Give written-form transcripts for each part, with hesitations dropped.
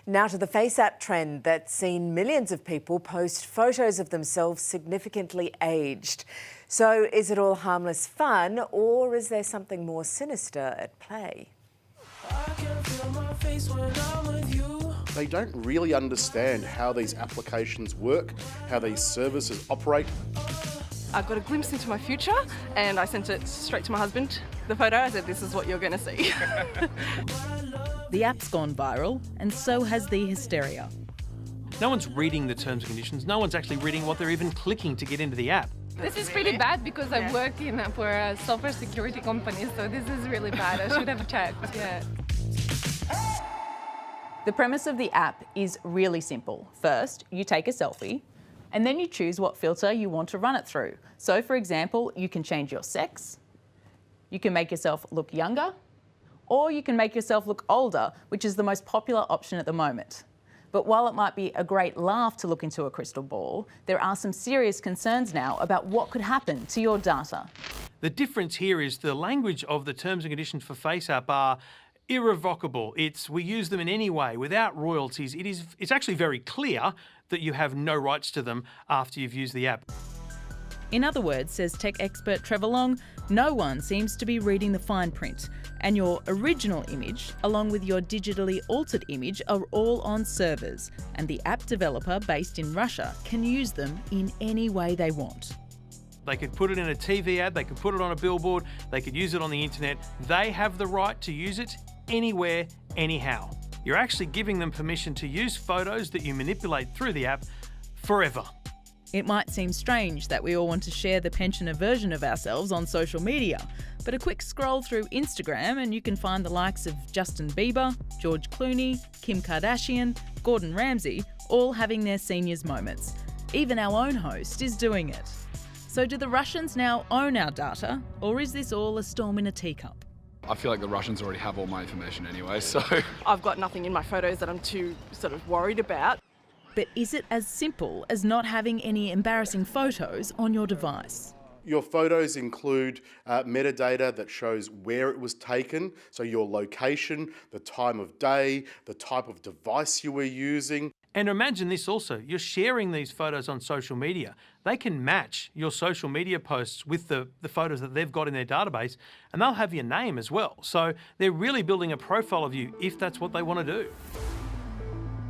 Now to the FaceApp trend that's seen millions of people post photos of themselves significantly aged. So is it all harmless fun, or is there something more sinister at play? They don't really understand how these applications work, how these services operate. I got a glimpse into my future and I sent it straight to my husband, the photo. I said, this is what you're going to see. The app's gone viral, and so has the hysteria. No one's reading the terms and conditions. No one's actually reading what they're even clicking to get into the app. This is pretty bad because I work for a software security company, so this is really bad. I should have checked, yeah. The premise of the app is really simple. First, you take a selfie, and then you choose what filter you want to run it through. So, for example, you can change your sex, you can make yourself look younger, or you can make yourself look older, which is the most popular option at the moment. But while it might be a great laugh to look into a crystal ball, there are some serious concerns now about what could happen to your data. The difference here is the language of the terms and conditions for FaceApp are irrevocable. We use them in any way without royalties. It's actually very clear that you have no rights to them after you've used the app. In other words, says tech expert Trevor Long, no one seems to be reading the fine print, and your original image, along with your digitally altered image, are all on servers, and the app developer based in Russia can use them in any way they want. They could put it in a TV ad, they could put it on a billboard, they could use it on the internet. They have the right to use it anywhere, anyhow. You're actually giving them permission to use photos that you manipulate through the app forever. It might seem strange that we all want to share the pensioner version of ourselves on social media, but a quick scroll through Instagram and you can find the likes of Justin Bieber, George Clooney, Kim Kardashian, Gordon Ramsay, all having their seniors moments. Even our own host is doing it. So do the Russians now own our data, or is this all a storm in a teacup? I feel like the Russians already have all my information anyway, so... I've got nothing in my photos that I'm too worried about. But is it as simple as not having any embarrassing photos on your device? Your photos include metadata that shows where it was taken, so your location, the time of day, the type of device you were using. And imagine this also, you're sharing these photos on social media. They can match your social media posts with the photos that they've got in their database, and they'll have your name as well. So they're really building a profile of you if that's what they want to do.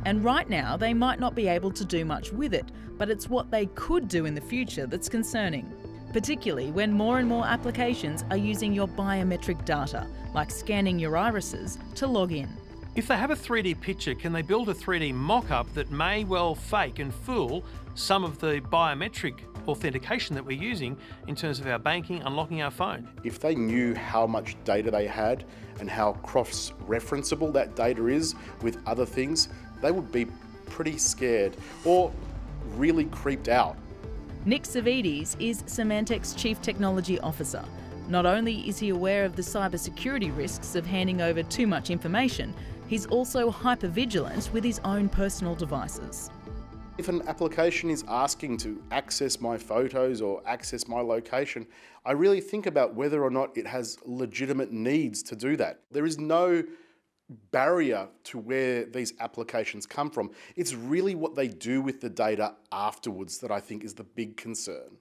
And right now, they might not be able to do much with it, but it's what they could do in the future that's concerning, particularly when more and more applications are using your biometric data, like scanning your irises, to log in. If they have a 3D picture, can they build a 3D mock-up that may well fake and fool some of the biometric authentication that we're using in terms of our banking, unlocking our phone? If they knew how much data they had and how cross-referenceable that data is with other things, they would be pretty scared or really creeped out. Nick Savides is Symantec's Chief Technology Officer. Not only is he aware of the cybersecurity risks of handing over too much information, he's also hyper-vigilant with his own personal devices. If an application is asking to access my photos or access my location, I really think about whether or not it has legitimate needs to do that. There is no barrier to where these applications come from. It's really what they do with the data afterwards that I think is the big concern.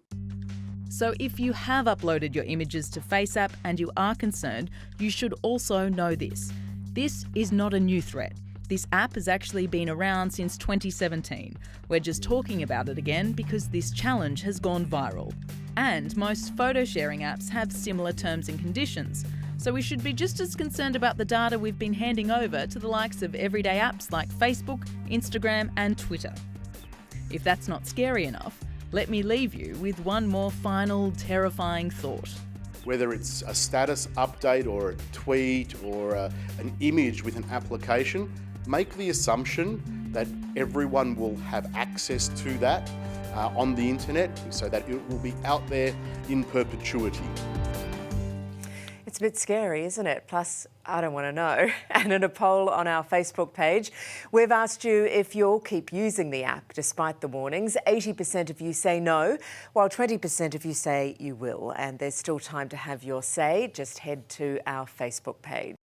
So if you have uploaded your images to FaceApp and you are concerned, you should also know this. This is not a new threat. This app has actually been around since 2017. We're just talking about it again because this challenge has gone viral. And most photo sharing apps have similar terms and conditions. So we should be just as concerned about the data we've been handing over to the likes of everyday apps like Facebook, Instagram and Twitter. If that's not scary enough, let me leave you with one more final terrifying thought. Whether it's a status update or a tweet or an image with an application, make the assumption that everyone will have access to that on the internet so that it will be out there in perpetuity. It's a bit scary, isn't it? Plus, I don't want to know. And in a poll on our Facebook page, we've asked you if you'll keep using the app despite the warnings. 80% of you say no, while 20% of you say you will. And there's still time to have your say. Just head to our Facebook page.